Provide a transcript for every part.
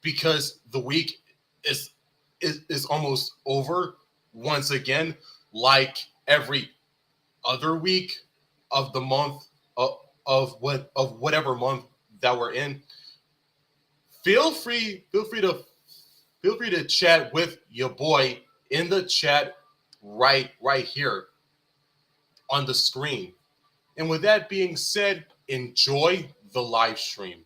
because the week is almost over once again, like every other week of the month of whatever month that we're in. Feel free to chat with your boy in the chat right here on the screen. And with that being said, enjoy the live stream.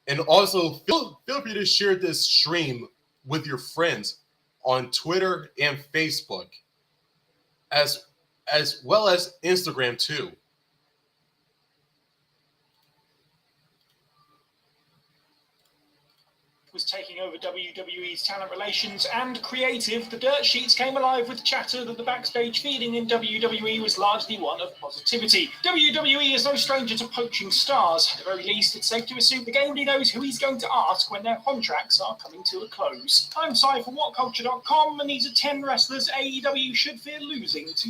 And also feel free to share this stream with your friends on Twitter and Facebook, as well as Instagram too. Was taking over WWE's talent relations and creative, the dirt sheets came alive with chatter that the backstage feeling in WWE was largely one of positivity. WWE is no stranger to poaching stars. At the very least, it's safe to assume the game already knows who he's going to ask when their contracts are coming to a close. I'm Sai from WhatCulture.com, and these are 10 wrestlers AEW should fear losing to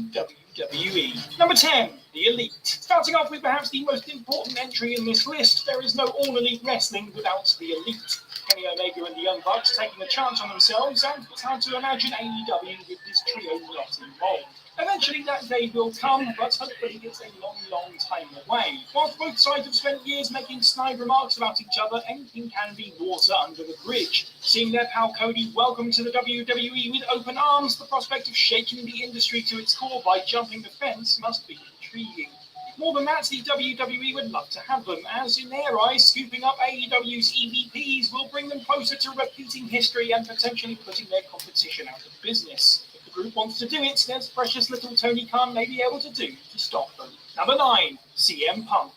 WWE. Number 10, The Elite. Starting off with perhaps the most important entry in this list, there is no all-elite wrestling without The Elite. Kenny Omega and the Young Bucks taking a chance on themselves, and it's hard to imagine AEW with this trio not involved. Eventually that day will come, but hopefully it's a long time away. Whilst both sides have spent years making snide remarks about each other, anything can be water under the bridge. Seeing their pal Cody welcome to the WWE with open arms, the prospect of shaking the industry to its core by jumping the fence must be intriguing. More than that, the WWE would love to have them, as in their eyes, scooping up AEW's EVPs will bring them closer to repeating history and potentially putting their competition out of business. If the group wants to do it, there's precious little Tony Khan may be able to do to stop them. Number 9, CM Punk.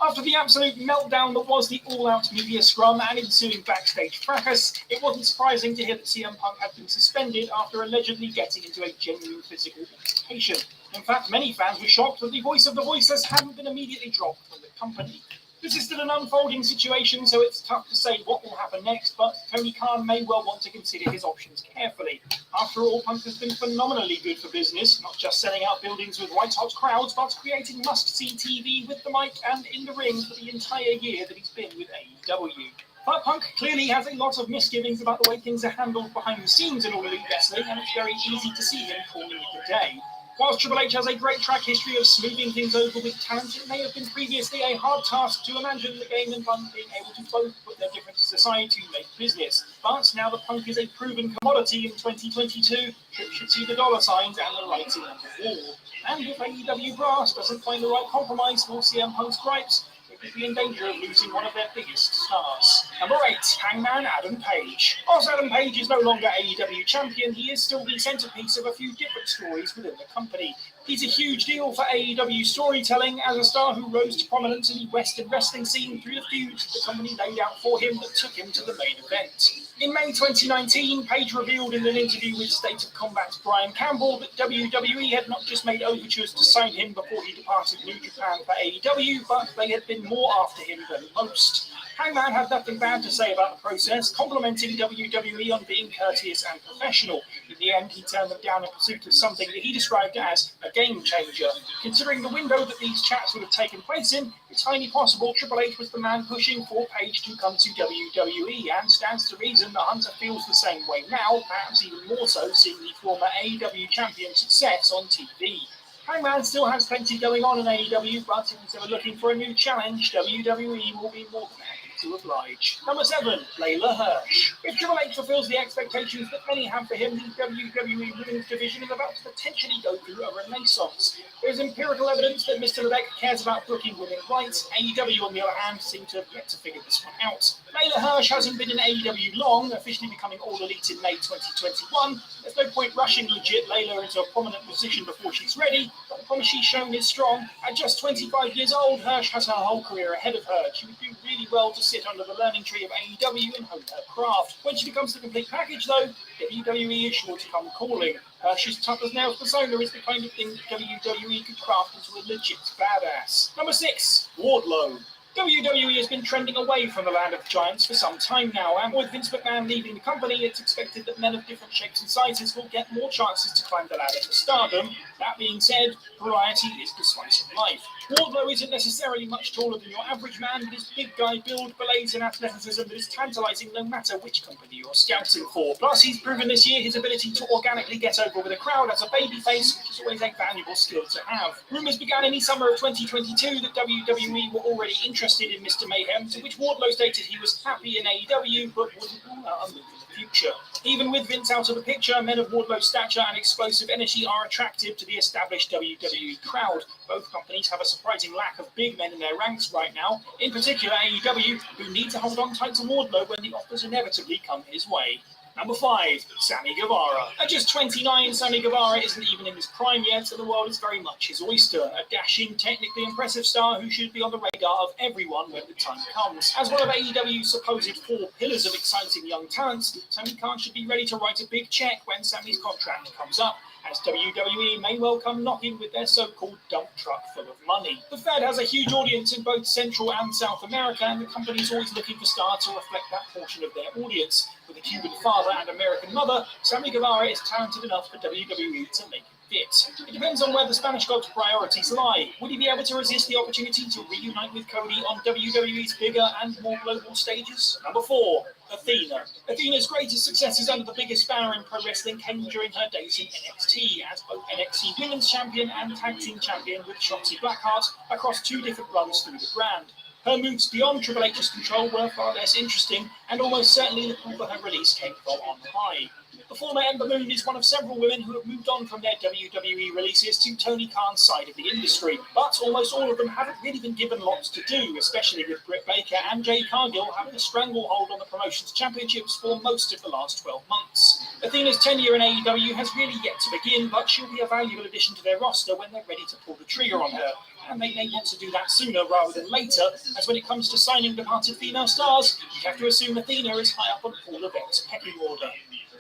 After the absolute meltdown that was the all-out media scrum and ensuing backstage fracas, it wasn't surprising to hear that CM Punk had been suspended after allegedly getting into a genuine physical altercation. In fact, many fans were shocked that the voice of the voiceless hadn't been immediately dropped from the company. This is still an unfolding situation, so it's tough to say what will happen next, but Tony Khan may well want to consider his options carefully. After all, Punk has been phenomenally good for business, not just selling out buildings with white-hot crowds, but creating must-see TV with the mic and in the ring for the entire year that he's been with AEW. But Punk clearly has a lot of misgivings about the way things are handled behind the scenes in All Elite Wrestling, and it's very easy to see him calling it a day. Whilst Triple H has a great track history of smoothing things over with talent, it may have been previously a hard task to imagine the game and Punk being able to both put their differences aside to make business. But now that Punk is a proven commodity in 2022, Tripp should see the dollar signs and the writing on the wall. And if AEW brass doesn't find the right compromise for CM Punk's gripes, it could be in danger of losing one of their biggest stars. Number 8, Hangman Adam Page. Whilst Adam Page is no longer AEW champion, he is still the centerpiece of a few different stories within the company. He's a huge deal for AEW storytelling as a star who rose to prominence in the Western wrestling scene through the feuds the company laid out for him that took him to the main event. In May 2019, Page revealed in an interview with State of Combat's Brian Campbell that WWE had not just made overtures to sign him before he departed New Japan for AEW, but they had been more after him than most. Hangman had nothing bad to say about the process, complimenting WWE on being courteous and professional. In the end, he turned them down in pursuit of something that he described as a game changer. Considering the window that these chats would have taken place in, it's highly possible Triple H was the man pushing for Page to come to WWE, and stands to reason the Hunter feels the same way now, perhaps even more so seeing the former AEW champion's success on TV. Hangman still has plenty going on in AEW, but if he's ever looking for a new challenge, WWE will be more than happy to oblige. Number 7, Layla Hirsch. If Triple H fulfills the expectations that many have for him, the WWE Women's Division is about to potentially go through a renaissance. There is empirical evidence that Mr. Levesque cares about booking women rights. AEW, on the other hand, seem to have yet to figure this one out. Layla Hirsch hasn't been in AEW long, officially becoming All Elite in May 2021. There's no point rushing legit Layla into a prominent position before she's ready, but the promise she's shown is strong. At just 25 years old, Hirsch has her whole career ahead of her. She would do really well to sit under the learning tree of AEW and hone her craft. When she becomes the complete package, though, WWE is sure to come calling. Hirsch's tough-as-nails persona is the kind of thing that WWE could craft into a legit badass. Number 6, Wardlow. WWE has been trending away from the land of giants for some time now, and with Vince McMahon leaving the company, it's expected that men of different shapes and sizes will get more chances to climb the ladder to stardom. That being said, variety is the spice of life. Wardlow isn't necessarily much taller than your average man, but his big guy build belays an athleticism that is tantalizing no matter which company you're scouting for. Plus, he's proven this year his ability to organically get over with a crowd as a babyface, which is always a valuable skill to have. Rumours began in the summer of 2022 that WWE were already interested in Mr. Mayhem, to which Wardlow stated he was happy in AEW, but wouldn't rule out a move in the future. Even with Vince out of the picture, men of Wardlow's stature and explosive energy are attractive to the established WWE crowd. Both companies have a surprising lack of big men in their ranks right now, in particular AEW, who need to hold on tight to Wardlow when the offers inevitably come his way. Number 5, Sammy Guevara. At just 29, Sammy Guevara isn't even in his prime yet, and the world is very much his oyster. A dashing, technically impressive star who should be on the radar of everyone when the time comes. As one of AEW's supposed 4 pillars of exciting young talents, Tony Khan should be ready to write a big check when Sammy's contract comes up, as WWE may well come knocking with their so-called dump truck full of money. The Fed has a huge audience in both Central and South America, and the company's always looking for stars to reflect that portion of their audience. With a Cuban father and American mother, Sammy Guevara is talented enough for WWE to make it fit. It depends on where the Spanish God's priorities lie. Would he be able to resist the opportunity to reunite with Cody on WWE's bigger and more global stages? Number 4, Athena. Athena's greatest successes under the biggest banner in pro wrestling came during her days in NXT as both NXT Women's Champion and Tag Team Champion with Shotzi Blackheart across 2 different runs through the brand. Her moves beyond Triple H's control were far less interesting, and almost certainly the call for her release came from on high. The former Ember Moon is one of several women who have moved on from their WWE releases to Tony Khan's side of the industry, but almost all of them haven't really been given lots to do, especially with Britt Baker and Jade Cargill having a stranglehold on the promotion's championships for most of the last 12 months. Athena's tenure in AEW has really yet to begin, but she'll be a valuable addition to their roster when they're ready to pull the trigger on her. And they may want to do that sooner rather than later, as when it comes to signing departed female stars, you have to assume Athena is high up on Paul Levesque's pecking order.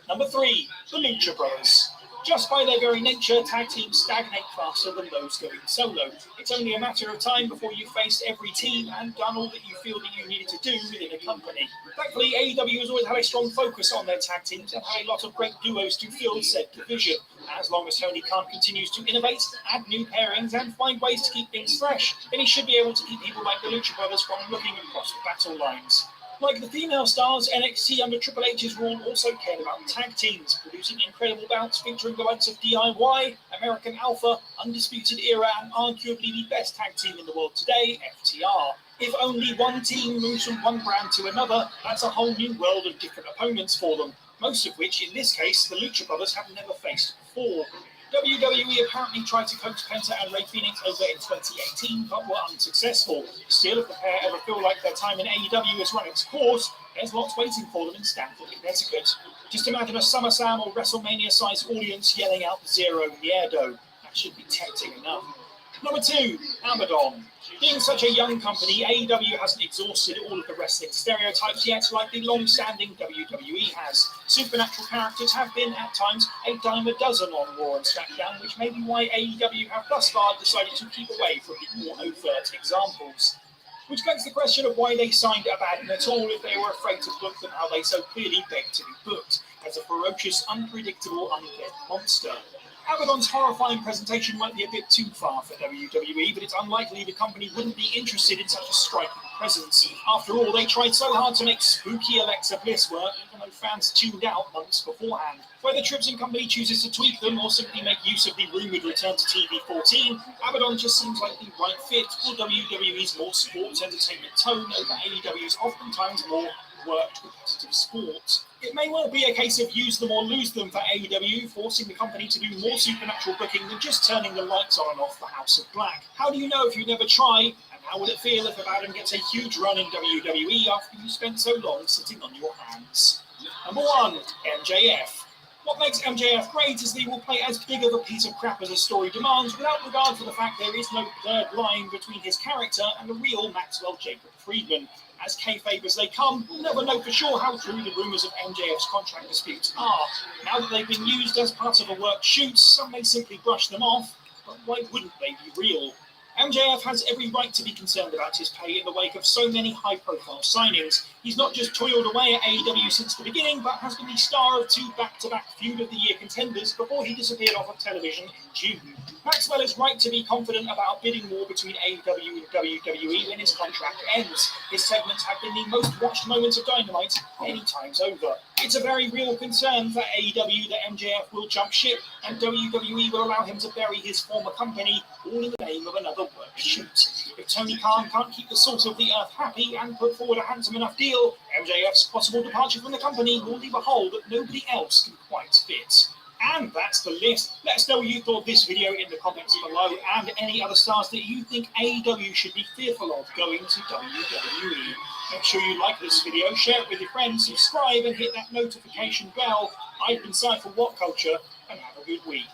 Number 3, the Lucha Brothers. Just by their very nature, tag teams stagnate faster than those going solo. It's only a matter of time before you've faced every team and done all that you feel that you needed to do within a company. Thankfully, AEW has always had a strong focus on their tag teams and had a lot of great duos to fill said division. As long as Tony Khan continues to innovate, add new pairings, and find ways to keep things fresh, then he should be able to keep people like the Lucha Brothers from looking across the battle lines. Like the female stars, NXT under Triple H's rule also cared about tag teams, producing incredible bouts featuring the likes of DIY, American Alpha, Undisputed Era, and arguably the best tag team in the world today, FTR. If only one team moves from one brand to another, that's a whole new world of different opponents for them, most of which, in this case, the Lucha Brothers have never faced before. WWE apparently tried to coax Penta and Rey Fenix over in 2018, but were unsuccessful. Still, if the pair ever feel like their time in AEW has run its course, there's lots waiting for them in Stamford, Connecticut. Just imagine a SummerSlam or WrestleMania-sized audience yelling out Zero Miedo. That should be tempting enough. Number 2, Abaddon. Being such a young company, AEW hasn't exhausted all of the wrestling stereotypes yet like the long-standing WWE has. Supernatural characters have been, at times, a dime a dozen on Raw and SmackDown, which may be why AEW have thus far decided to keep away from the more overt examples. Which begs the question of why they signed Abaddon at all if they were afraid to book them how they so clearly begged to be booked, as a ferocious, unpredictable, undead monster. Abaddon's horrifying presentation might be a bit too far for WWE, but it's unlikely the company wouldn't be interested in such a striking presence. After all, they tried so hard to make spooky Alexa Bliss work, even though fans tuned out months beforehand. Whether Trips and Company chooses to tweak them or simply make use of the rumoured return to TV 14, Abaddon just seems like the right fit for WWE's more sports entertainment tone over AEW's oftentimes more worked competitive sport. It may well be a case of use them or lose them for AEW, forcing the company to do more supernatural booking than just turning the lights on and off for House of Black. How do you know if you never try? And how would it feel if Abaddon gets a huge run in WWE after you spent so long sitting on your hands? Number 1, MJF. What makes MJF great is that he will play as big of a piece of crap as a story demands, without regard for the fact there is no blurred line between his character and the real Maxwell Jacob Friedman. As kayfabe as they come, we'll never know for sure how true the rumours of MJF's contract disputes are. Now that they've been used as part of a work shoot, some may simply brush them off, but why wouldn't they be real? MJF has every right to be concerned about his pay in the wake of so many high-profile signings. He's not just toiled away at AEW since the beginning, but has been the star of 2 back-to-back Feud of the Year contenders before he disappeared off of television in June. Maxwell is right to be confident about bidding war between AEW and WWE when his contract ends. His segments have been the most watched moments of Dynamite many times over. It's a very real concern for AEW that MJF will jump ship and WWE will allow him to bury his former company, all in the name of another work shoot. If Tony Khan can't keep the salt of the earth happy and put forward a handsome enough deal, MJF's possible departure from the company will leave a hole that nobody else can quite fit. And that's the list. Let us know what you thought of this video in the comments below and any other stars that you think AEW should be fearful of going to WWE. Make sure you like this video, share it with your friends, subscribe and hit that notification bell. I've been Si for What Culture and have a good week.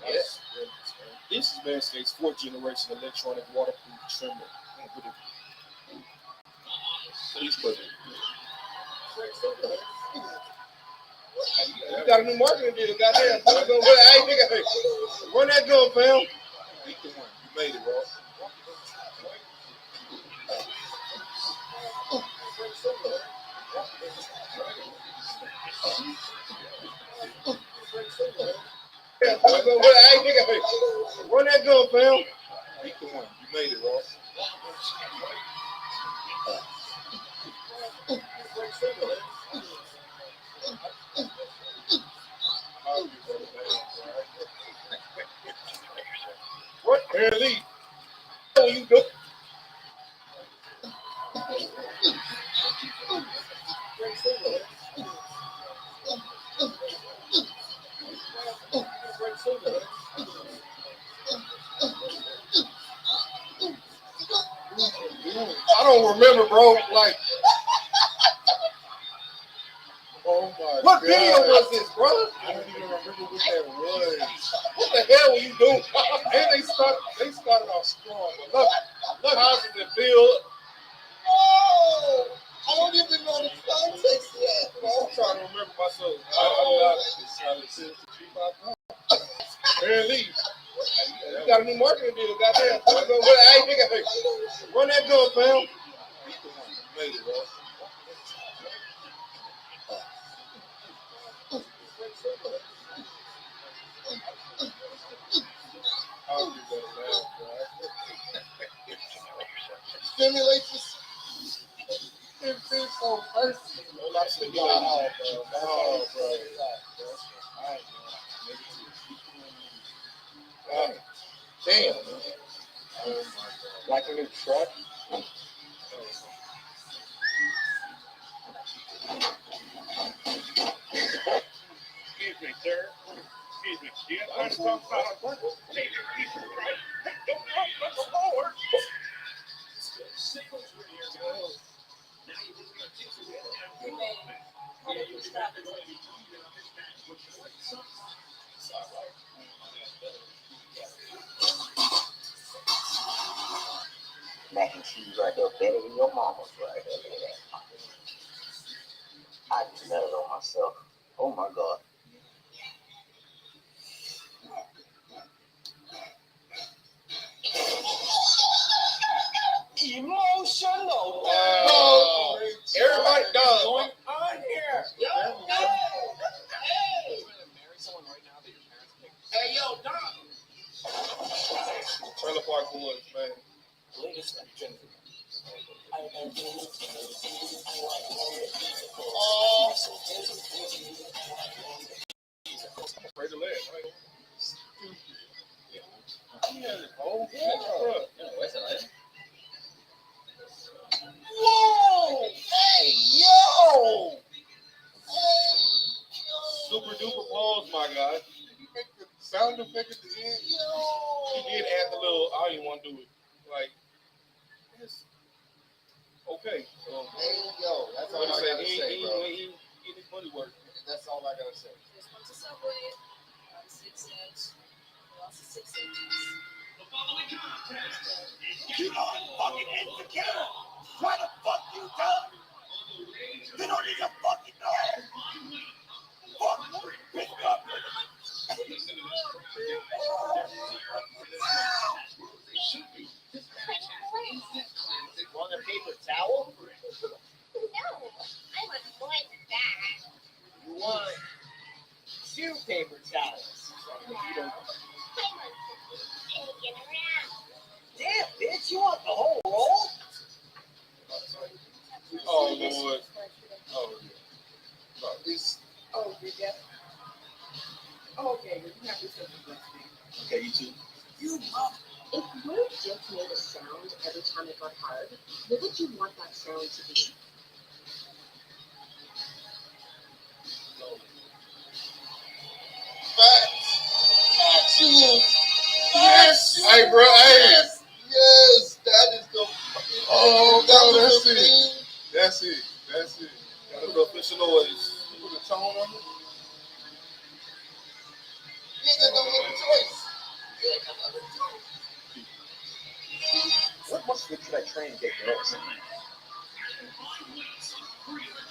Yes. This is Manscaped's 4th generation electronic waterproof trimmer. Please put it. You got a new marketing deal, goddamn. Run that gun, fam. You made it, bro. Run that gun, fam. You made it, bro. What? Apparently, you go. I don't remember, bro. Like, oh my what God. Video was this, bro? I don't even remember what that was. What the hell were you doing? And they started off strong. But look, positive build. Oh, I don't even know the context yet. I'm trying to remember myself. Apparently, you got a new marketing deal, goddamn. Run that gun, fam. You made it, bro. Stimulates it feels so thirsty. Oh, bro. Damn. Like a new truck. Excuse me, sir. Excuse me. Do you have time to talk about our work? Don't Mac and cheese right there, better than your mama's right there. Look at that. I just smell it on myself. Oh my God. Emotional. Everybody does. Going on here? Yo, no. Hey, yo, Don. Trailer Park Boys, man. Ladies and gentlemen. Praise the Lord, right? Whoa! Hey, yo! Super duper pause, my God. Did you make the sound effect at the end? He did add the little, I didn't want to do it. Like, yes. Okay. Hey, yo. That's all I What gotta he say, said, bro. he get his money worth. That's all I gotta say. This one's a Subway, 6 inch, lost 6 inches. You know I'm fucking insecure. Why the fuck you done? You don't need to fucking know. Fuck, pick up. Want a paper towel? No, I want more than that. You want 2 paper towels? No, I want taken around. Damn, bitch, you want the whole roll? Oh, Lord. Oh, yeah. Oh, did that? Oh, okay, you have to say something. Okay, you too. You If your dick made a sound every time it got hard, what would you want that sound to be? Factual. Yes. Hey, bro. Hey. Yes. That is the. Oh, no, that's the it. thing. That's it. That's it. Got a little official noise. Put a tone on it. Nigga, no other choice. Nigga, no other choice. What must look like train get girls?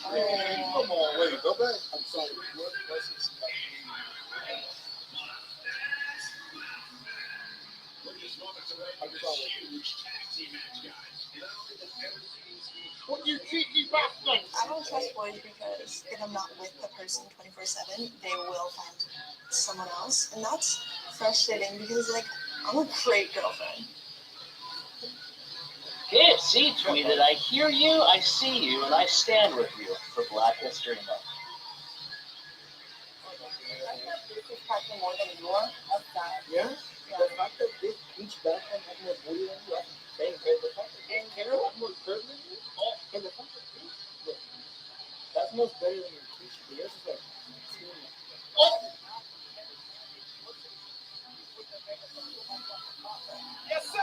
Oh, come on, wait, go back. I'm sorry. What was this? I'm sorry. What you cheeky bastard? I don't trust boys because if I'm not with the person 24/7, they will find someone else, and that's frustrating because like I'm a great girlfriend. Kid, see, tweeted, I hear you, I see you, and I stand with you for Black History Month. This is probably more than your outside. Yeah? The fact that this beach bathroom has more booty than you, I can bang the fact that this hair has more curves than you, and the fact that this, look, that's much better than your t-shirt, but yours is like, Yes, sir!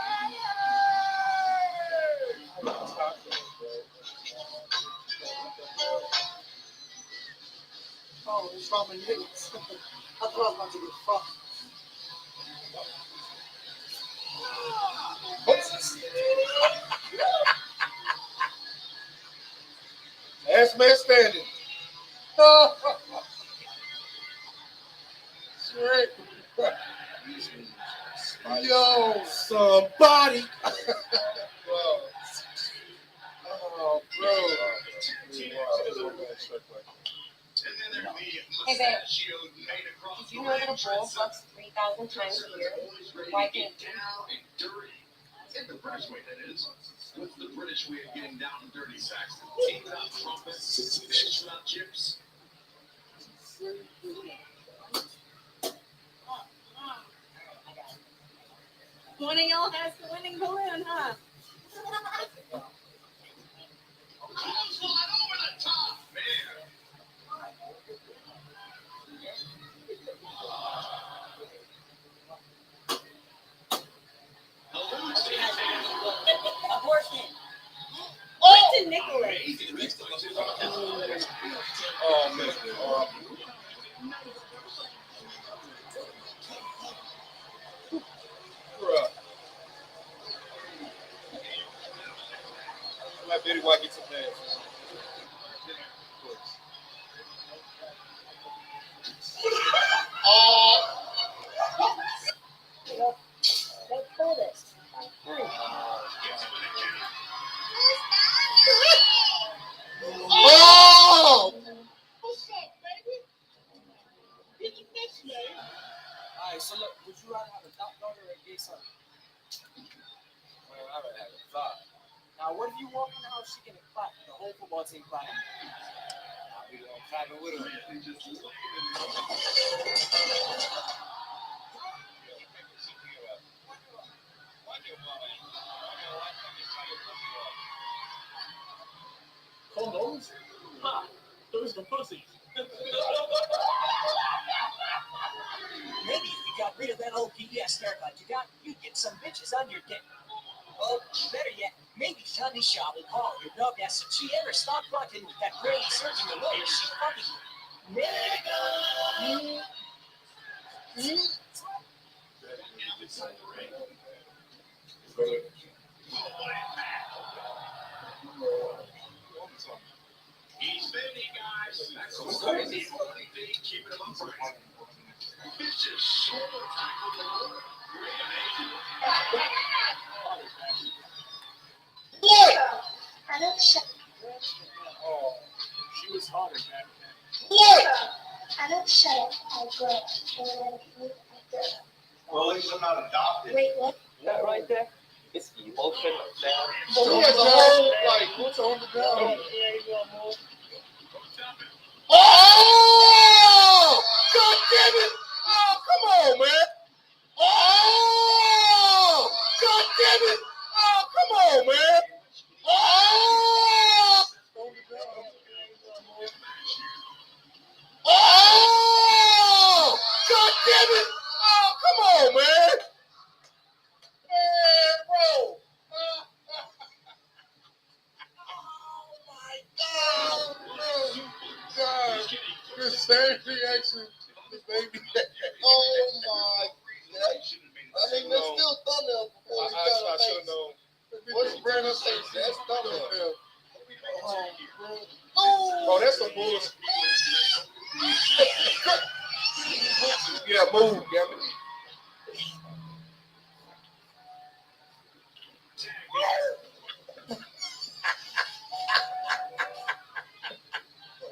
Oh, it's from a nigga. I thought I was about to get fucked. Last man standing. Shrek. Yo, somebody. Oh, bro. Hey, babe, did you know that a bull fucks 3,000 times a year? Why can't you? In the British way, that is. What's the British way of getting down and dirty, Saxton? Teeth out trumpets, fish without chips. One of y'all has the winning balloon, huh? Close line over the top, man. Abortion. What's a Nicholas? she can clap the whole football team clapping. We gonna clap it with her. Condoms? Ha! Those are pussies. Maybe if you got rid of that old PBS haircut you got, you'd get some bitches on your dick. Oh, better yet, maybe Shani Shaw will call your dog ass if she ever stopped fucking with that great surgeon lawyer she fucking He's busy, guys. That's so crazy. They keep it upright. It's just so What? I don't shut. Oh, She was hotter, man. what? I don't shut up. I grow up. And when I move, I grow up. well, at least I'm not adopted. Wait, what? That right there is emotion, man. So he has a whole, like, what's on the ground? Oh! God damn it! Oh, come on, man! Oh! God damn it! Oh, come on, man! Oh! Oh! God damn it! Oh, come on, man! Man, bro! Oh my God, bro! God, the same reaction the baby had. Oh my God! I mean, that's still thumbnail before we got a face. What's Brandon's face? That's thumbnail. Oh, that's some bullshit. Yeah, move, Gavin.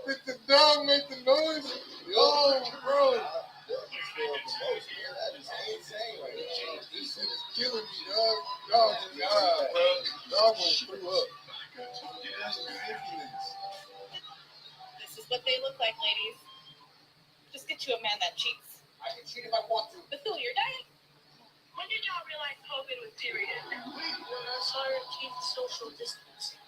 Did the dog make the noise? Oh, bro. That is insane right now. This shit is killing me, dog. Dog is God, bro. Dog went threw up. That's ridiculous. This is what they look like, ladies. Just get you a man that cheats. I can cheat if I want to. But who, your dad? When did y'all realize COVID was serious? When I saw her keep social distancing.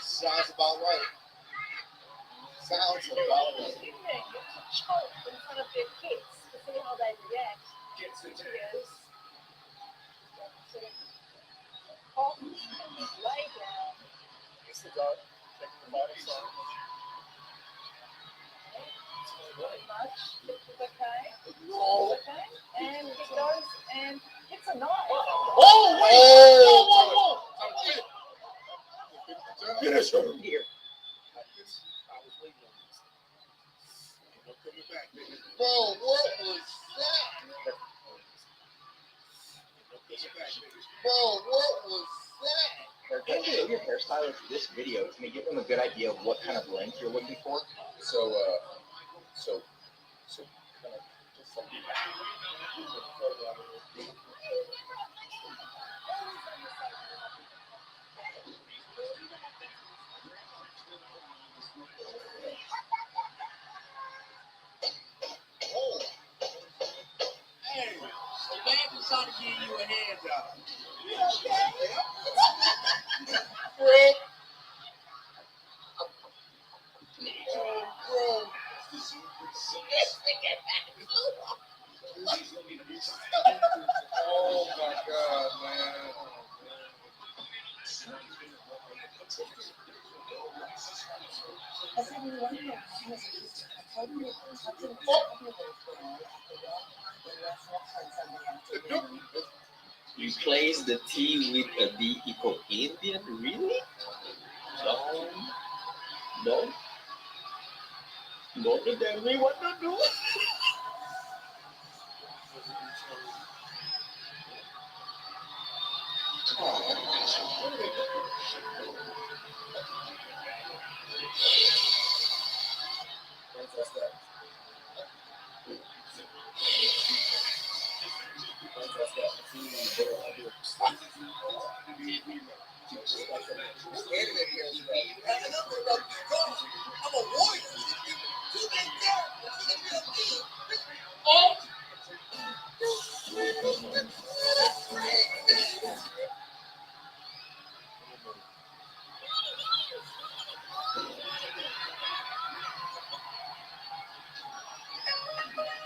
Sounds about right. Sounds about right. You choke in front of their kids to see how they react. Yes. Oh, lay down. It's the dark. Check the body song. Very much. It's okay. Oh, Okay. And he goes and hits a knife. oh, wait! Whoa, whoa, whoa! Finish her. Here. I was waiting on this. I'm coming back, baby. Bro, what was that? Bro, what was that? Show your hairstylist this video to give them a good idea of what kind of length you're looking for. So kind of just something. Oh. Hey, the man is trying to give you a hand job. You okay? Fred. Oh, bro. Oh my God, man. You place the T with a D equal Indian? Really? No. No. No, you tell me what to do. I'm a warrior.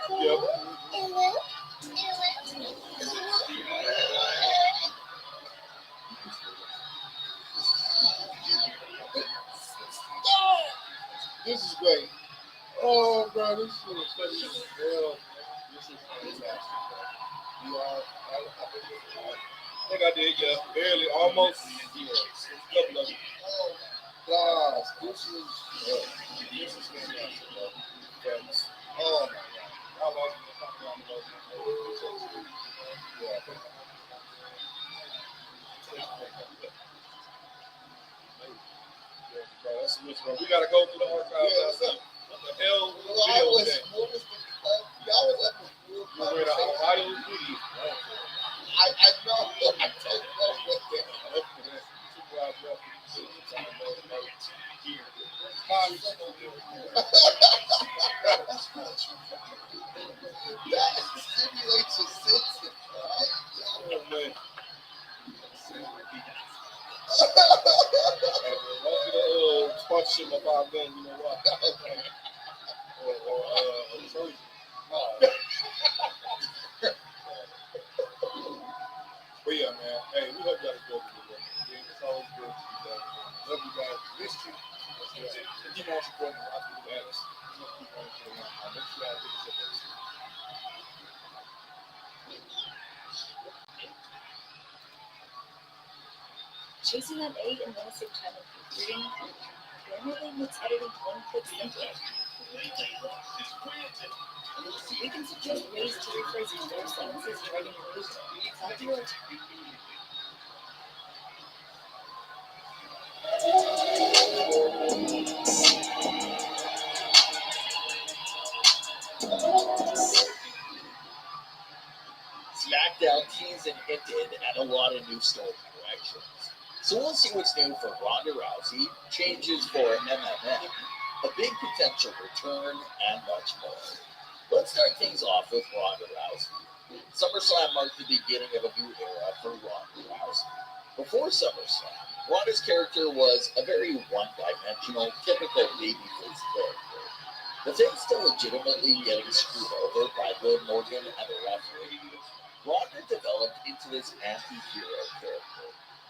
Yep. This is great. Oh, bro, this shit is funny as hell. This is fantastic, bro. You are, I think I did, yeah. Barely, almost. Couple of them. Oh, gosh, this is fantastic, bro. Thanks. Oh, my God. I love you. Yeah. Bro, that's a miss, bro. We gotta go through the archives. Yeah, what the hell? Video was that? What was the? Y'all was at the. We were in Ohio City. I know. I don't know what that. That stimulates your senses, right? Oh man. Sponsorship of our gun, you know what? Or but yeah, man. Hey, we hope y'all enjoyed the video. It's always good to be back. Love you guys. Missed you. Keep on supporting us. I'll do that. Keep on supporting us. I'll make sure y'all get this up. Chasing that egg and want to save time and recruiting? Grammarly makes editing one click simpler. We can suggest ways to rephrase entire sentences and writing rules. Talk to your SmackDown teased and hinted at a lot of new story directions. So we'll see what's new for Ronda Rousey, changes for MMM, a big potential return, and much more. Let's start things off with Ronda Rousey. SummerSlam marked the beginning of a new era for Ronda Rousey. Before SummerSlam, Ronda's character was a very one-dimensional, typical babyface character. The thing's still legitimately getting screwed over by Liv Morgan and the referee. Ronda developed into this anti-hero character.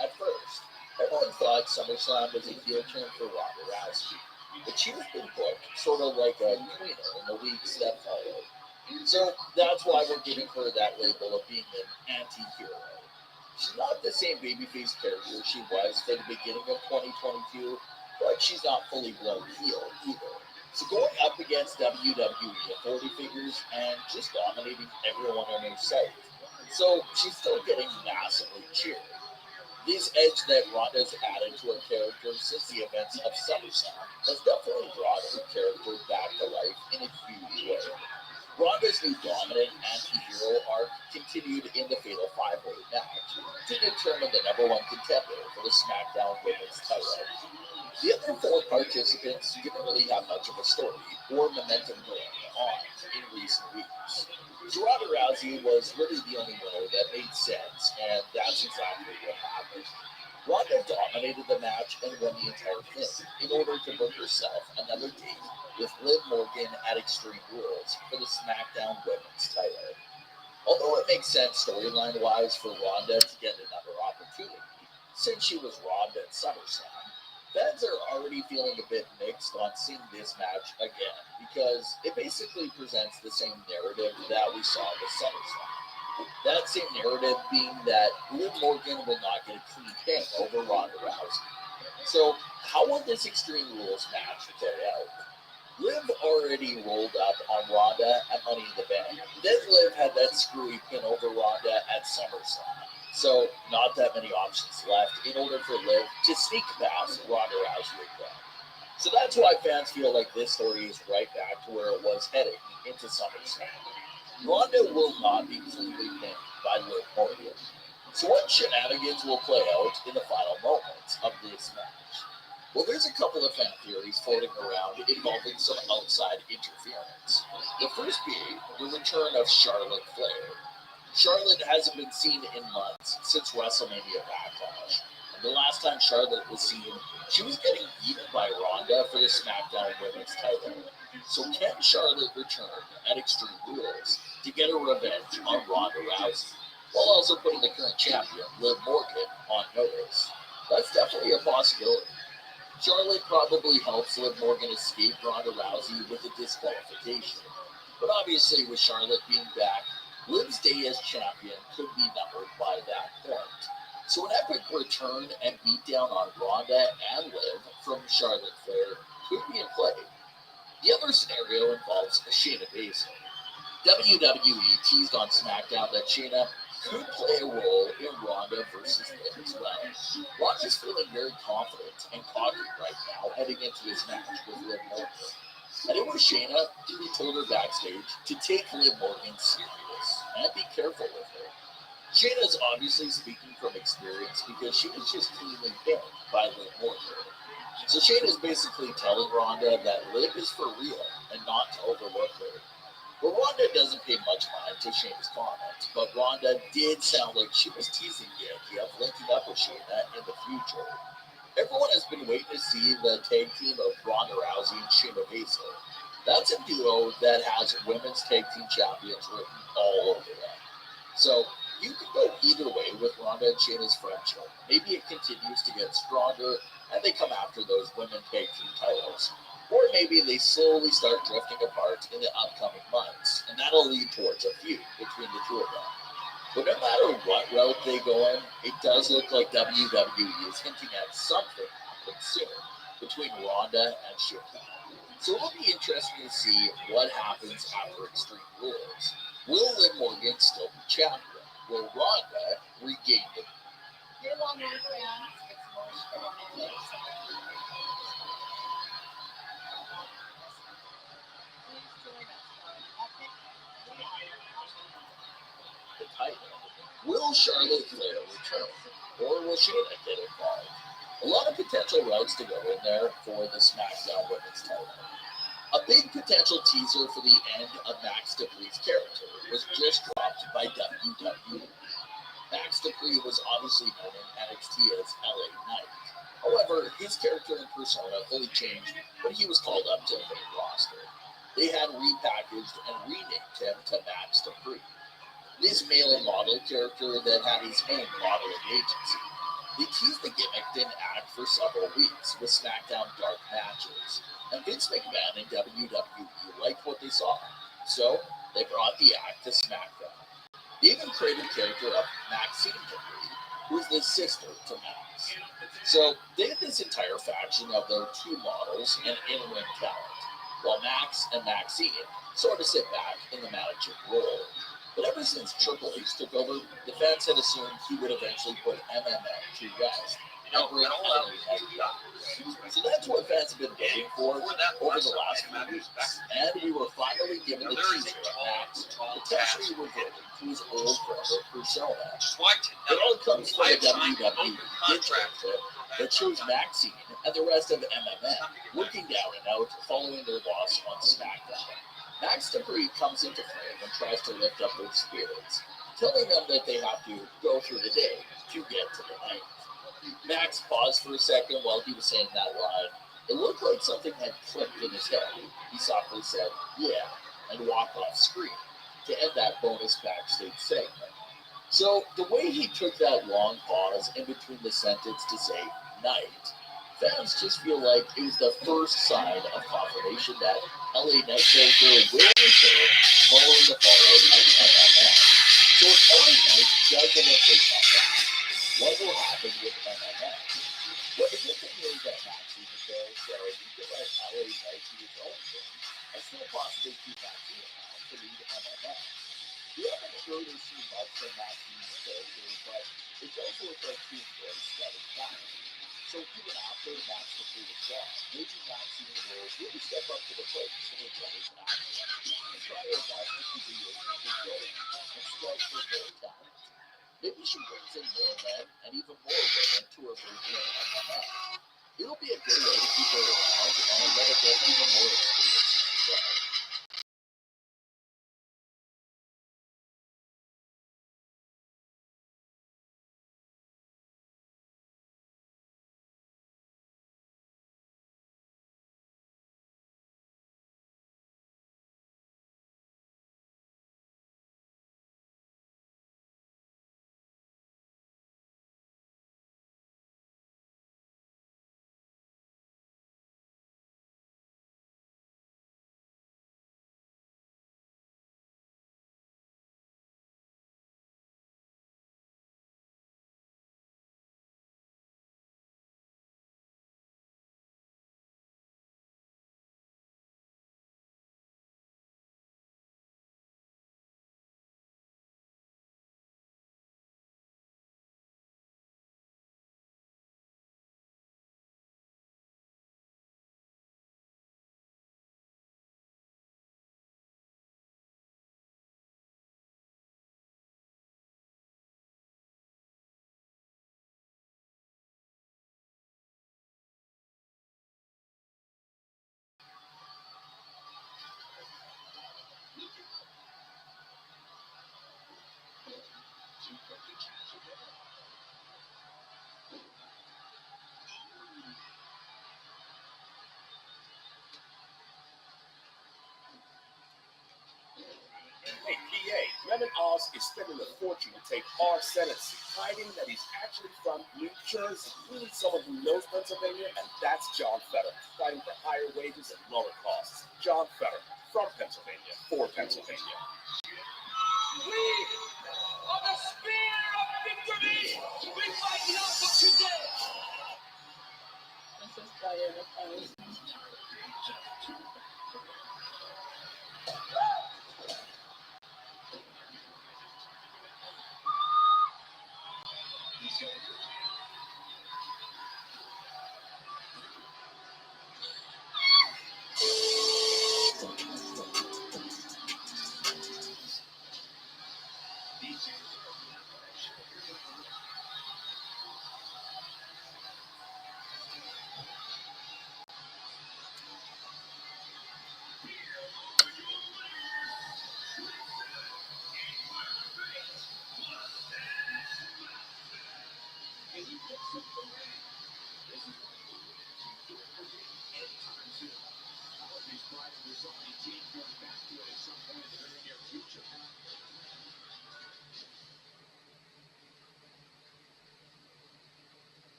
At first, everyone thought SummerSlam was a heel turn for Ronda Rousey, but she was being booked sort of like a cleaner in the weeks that followed. So that's why we're giving her that label of being an anti-hero. She's not the same babyface character she was for the beginning of 2022, but she's not fully blown heel either. So going up against WWE authority figures and just dominating everyone on her site. So she's still getting massively cheered. This edge that Ronda's added to her character since the events of SummerSlam has definitely brought her character back to life in a huge way. Ronda's new dominant anti-hero arc continued in the Fatal 5-Way match to determine the #1 contender for the SmackDown Women's title. The other 4 participants didn't really have much of a story or momentum going on in recent weeks. So Ronda Rousey was really the only winner that made sense, and that's exactly what happened. Ronda dominated the match and won the entire thing in order to book herself another date with Liv Morgan at Extreme Rules for the SmackDown Women's title. Although it makes sense storyline-wise for Ronda to get another opportunity, since she was robbed at SummerSlam, fans are already feeling a bit mixed on seeing this match again because it basically presents the same narrative that we saw with SummerSlam. That same narrative being that Liv Morgan will not get a clean pin over Ronda Rousey. So how will this Extreme Rules match play out? Liv already rolled up on Ronda at Money in the Bank. Then Liv had that screwy pin over Ronda at SummerSlam. So, not that many options left in order for Liv to sneak past Ronda Rousey again. So that's why fans feel like this story is right back to where it was heading into SummerSlam. Ronda will not be cleanly pinned by Liv Morgan. So what shenanigans will play out in the final moments of this match? Well, there's a couple of fan theories floating around involving some outside interference. The first being the return of Charlotte Flair. Charlotte hasn't been seen in months since WrestleMania Backlash. And the last time Charlotte was seen, she was getting beaten by Ronda for the SmackDown Women's title. So can Charlotte return at Extreme Rules to get a revenge on Ronda Rousey, while also putting the current champion, Liv Morgan, on notice? That's definitely a possibility. Charlotte probably helps Liv Morgan escape Ronda Rousey with a disqualification. But obviously, with Charlotte being back, Liv's day as champion could be numbered by that point. So an epic return and beatdown on Ronda and Liv from Charlotte Flair could be in play. The other scenario involves Shayna Baszler. WWE teased on SmackDown that Shayna could play a role in Ronda versus Liv as well. Ronda's feeling very confident and cocky right now heading into this match with Liv Morgan. And it was Shayna who told her backstage to take Liv Morgan serious and be careful with her. Shayna's obviously speaking from experience because she was just cleanly pinned by Liv Morgan. So Shayna's basically telling Ronda that Liv is for real and not to overlook her. But Ronda doesn't pay much mind to Shayna's comments, but Ronda did sound like she was teasing the idea of linking up with Shayna in the future. Everyone has been waiting to see the tag team of Ronda Rousey and Shayna Baszler. That's a duo that has women's tag team champions written all over them. So you can go either way with Ronda and Shayna's friendship. Maybe it continues to get stronger and they come after those women tag team titles. Or maybe they slowly start drifting apart in the upcoming months, and that'll lead towards a feud between the two of them. But no matter what route they go in, it does look like WWE is hinting at something happening soon between Ronda and Shayna. So it'll be interesting to see what happens after Extreme Rules. Will Liv Morgan still be champion? Will Ronda regain the Your long-term fans, it's more strong. title? Will Charlotte Flair return? Or will Shayna get involved? A lot of potential routes to go in there for the SmackDown Women's title. A big potential teaser for the end of Max Dupree's character was just dropped by WWE. Max Dupree was obviously known in NXT as LA Knight. However, his character and persona fully changed when he was called up to the main roster. They had repackaged and renamed him to Max Dupree. This male model character that had his own modeling agency. They teased the gimmick didn't act for several weeks with SmackDown Dark matches, and Vince McMahon and WWE liked what they saw, so they brought the act to SmackDown. They even created a character of Maxine Dupree, who is the sister to Max. So they had this entire faction of their two models and in-ring talent, while Max and Maxine sort of sit back in the managing role. But ever since Triple H took over, the fans had assumed he would eventually put MMM to rest and bring LA Knight back. So that's what fans have been waiting for over the last few weeks. And we were finally given the teaser of Max potentially reverting to his old brother persona. It all comes from the WWE digital that shows Maxine and the rest of MMM looking down and out following their loss on SmackDown. Max Dupree comes into frame and tries to lift up their spirits, telling them that they have to go through the day to get to the night. Max paused for a second while he was saying that line. It looked like something had clicked in his head. He softly said, "Yeah," and walked off screen to end that bonus backstage segment. So the way he took that long pause in between the sentence to say "night," fans just feel like it was the first sign of confirmation that LA Knight character will return following the fallout of MMM. So if LA Knight does eventually come back, what will happen with MMM? Well, the good thing is that Maxine is there, so you can let LA Knight do his own thing and still possibly keep Maxine around to lead MMM. We haven't heard or seen much from Maxine's character, but it does look like he's very steady back. So even after Max Dupree was gone, maybe Max strike for more talent. Maybe she brings in more men and even more women to her version of MMA. It'll be a good way to keep her around and let her get even more experience as well. Hey, PA, Lemon Oz is spending a fortune to take our sentences, hiding that he's actually from New Jersey. We need someone who knows Pennsylvania, and that's John Fetterman, fighting for higher wages and lower costs. John Fetterman, from Pennsylvania, for Pennsylvania. We are the spear of victory. We fight not for today. This is Diana.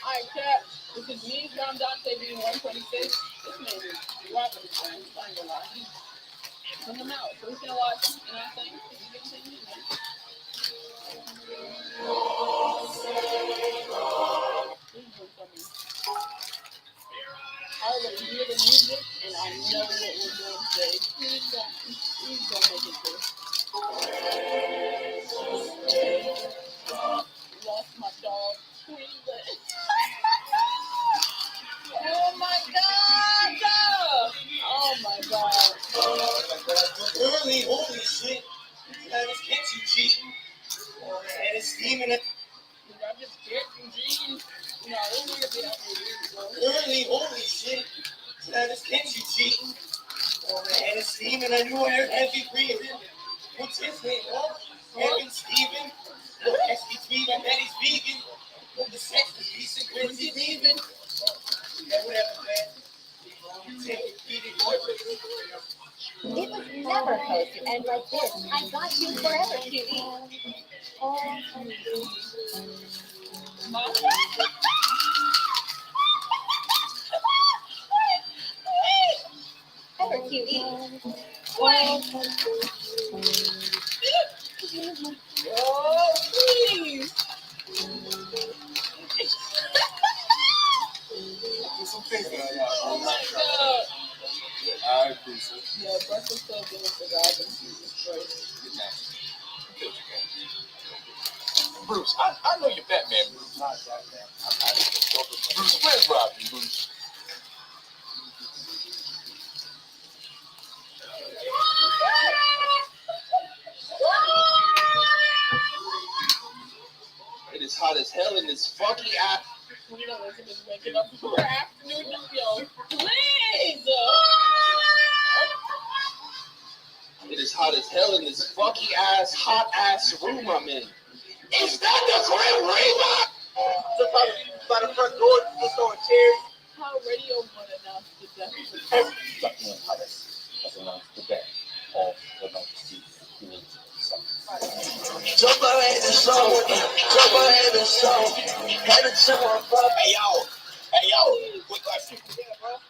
Alright, chat. This is me, John Dante, being 126. This man is dropping his phone. He's trying to lie. He's coming out. So he's gonna watch, you know what I'm saying? You get what I'm saying? He's doing something. know what we're doing today. Please don't make it through. Lost my dog. Please let Oh my god! Oh my god. Early, holy shit. That is catchy cheating. And it's steaming it. Did I just get Eugene? No, this nigga be out here. Early, holy shit. That is catchy cheating. And it's steaming. I knew I heard heavy breathing. What's his name? Oh, Kevin Steven. The best between and that he's vegan. The sex is decent. When's he leaving? Yeah, whatever, man. It was never supposed to end like this. I got you forever, cutie. Ever, cutie. Oh, please. Oh my god. Alright, Bruce. Yeah, breakfast so good with the guys and Jesus Christ. Bruce, I know you're Batman, Bruce. Not Batman. Bruce, where's Robin, Bruce? It is hot as hell in this fucking ass. You know, this is waking up for afternoon. Yo, please. It is hot as hell in this fucking ass, hot ass room I'm in. Is that the Grim Reaper? By the front door, just throwing chairs. How radio would announce the death of the Jump ahead and show. Jump ahead and show. Had to show up. Hey yo, quick question.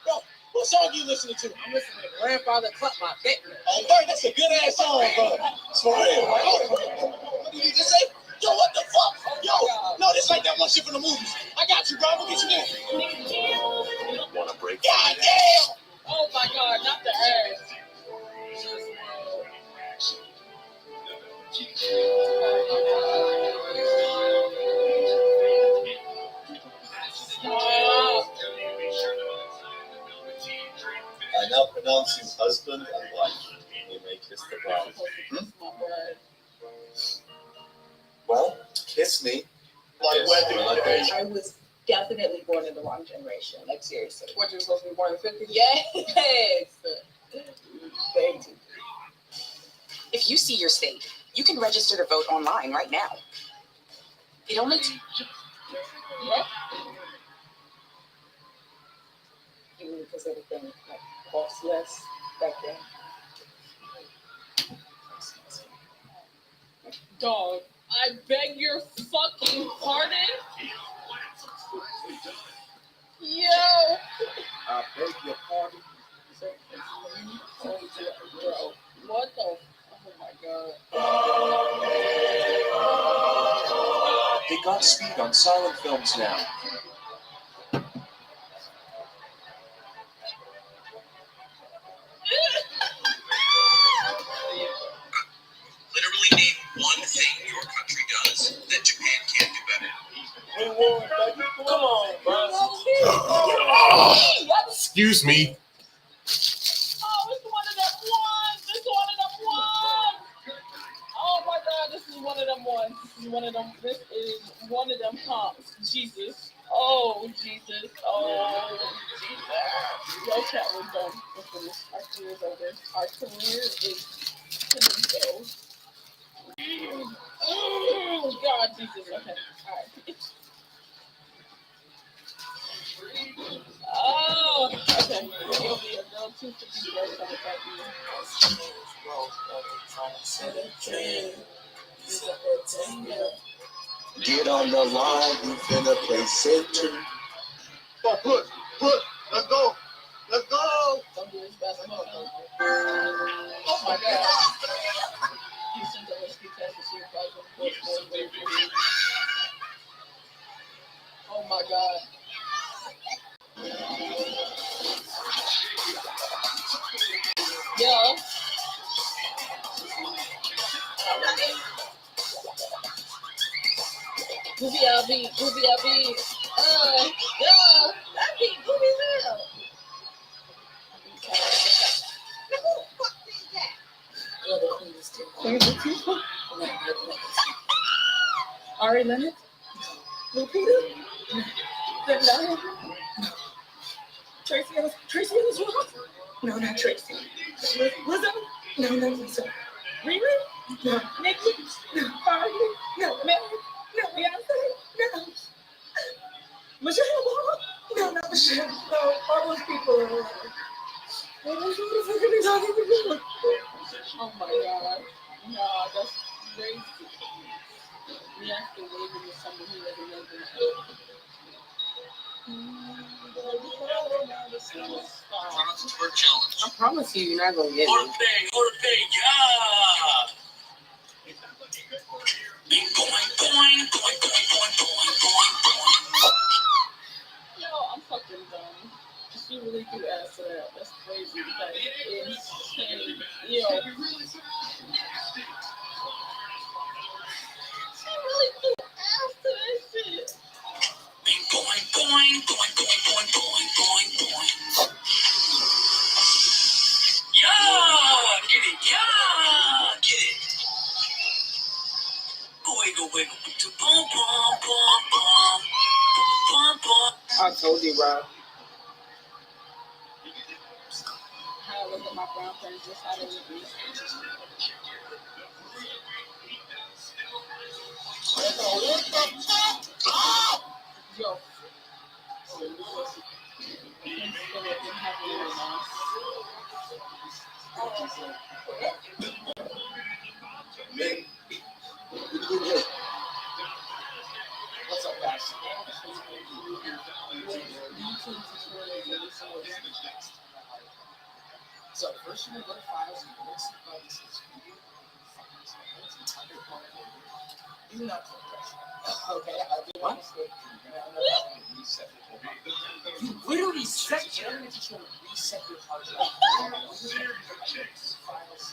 Bro, what song you listening to? I'm listening to Grandfather Cut My Dick. Oh, man, that's a good ass song, bro. It's for real, right? What did you just say? Yo, what the fuck? Yo, no, this like that one shit from the movies. I got you, bro. We'll get you there. Wanna break? God damn! Oh my god, not the ass. I now pronounce you husband and wife. You may kiss the bride. Well, kiss me. Like wedding. I was definitely born in the wrong generation. Like, seriously. What, you're supposed to be born in the 50s? Yes. Thank you. If you see your state, you can register to vote online right now. It only Even because everything like costs less back then. Dog, I beg your fucking pardon? Yo! I beg your pardon. Bro, what the? Oh my god. They got speed on silent films now. Literally name one thing your country does that Japan can't do better. Come on, bro. Excuse me. Oh, it's one of them ones. It's one of them ones. Oh my god, this is one of them ones. This is one of them. This is one of them pops. Jesus. Oh, Jesus. Oh, Jesus. Yo, chat, we're done. We're finished. Our career is over. Our career is finished. Oh, God, Jesus. Okay. All right. Oh, okay. You'll be a girl 250 girl coming back to you. Get on the line, we finna play center. Put, let's go. Let's go. Don't do this basketball. Oh my God. You sent the rescue test to see if I was oh my God. Yo. Goofy LB, Goofy LB. Yo, that beat goofy as hell. Ari Lennox? Lupita? Zendaya? Tracy Ellis Ross? No, not Tracy. Lizzo? No, not Lizzo. Riri? No. Nicki? No. Barbie? No. Meg? No. Beyonce? No. Michelle Obama? No, not Michelle. No, all those people. What the fuck are they talking about? Oh my god. No, that's crazy. We have to wait with someone who doesn't know them. I promise you, you're not gonna get it. Yo, I'm fucking dumb. She really threw ass to that. That's crazy. Like, insane. Yo. She really threw ass to that shit. I told you, bro. How I look at my brown friends, just how they look at me. Yo. What's up, guys? So first you go to files and go to buttons. You not okay, I'll do one. You literally set your reset your hard drive. Files.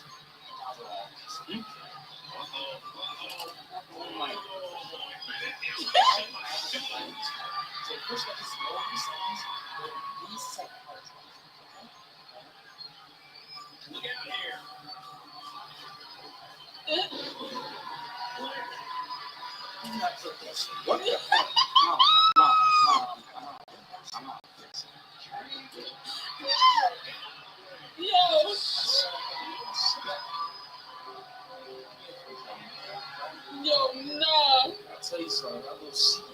Oh my. So first got this low settings, reset hard drive. Look out here. What the fuck? Mom. I'm not fixing it. Yo. Yo, nah. I'll tell you something. I will see you.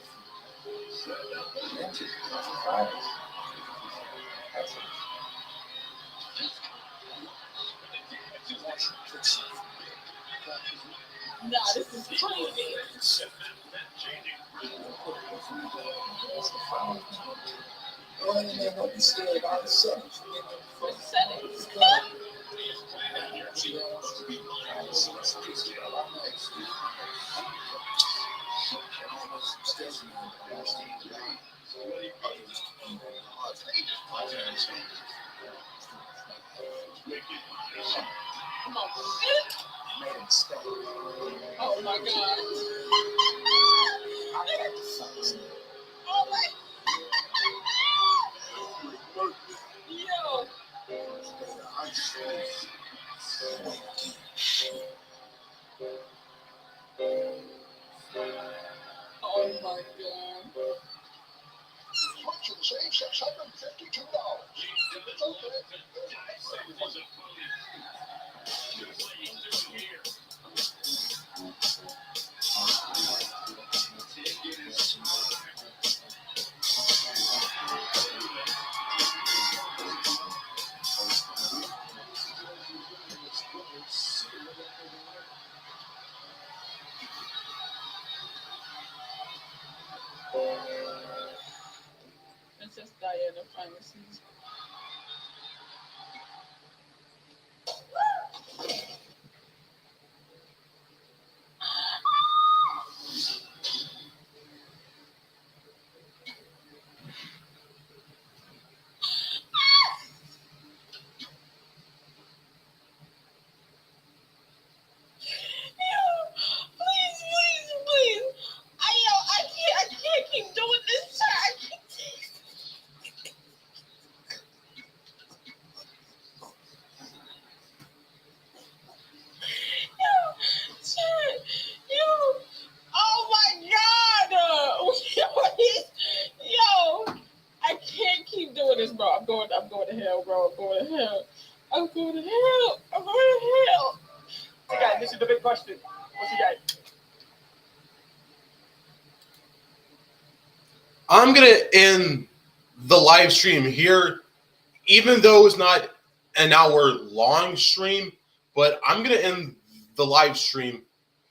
Nah, this is crazy. Go ahead and then don't be scared about the settings. Settings. Come on. Made a mistake. Oh my god. Oh my. Yo. Oh my god. Fortune save $652. Princess Diana Pharmacies. I'm going to hell, bro. I'm going to hell. I'm going to hell. I'm going to hell. Okay, this is the big question. What's he got? I'm gonna end the live stream here, even though it's not an hour long stream, but I'm gonna end the live stream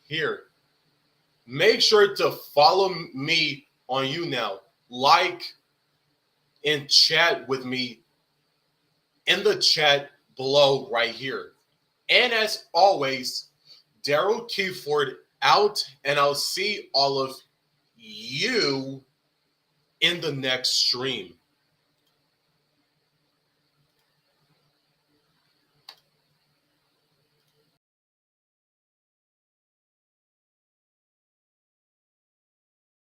here. Make sure to follow me on YouNow, like and chat with me in the chat below right here. And as always, Daryl Keyford out, and I'll see all of you in the next stream.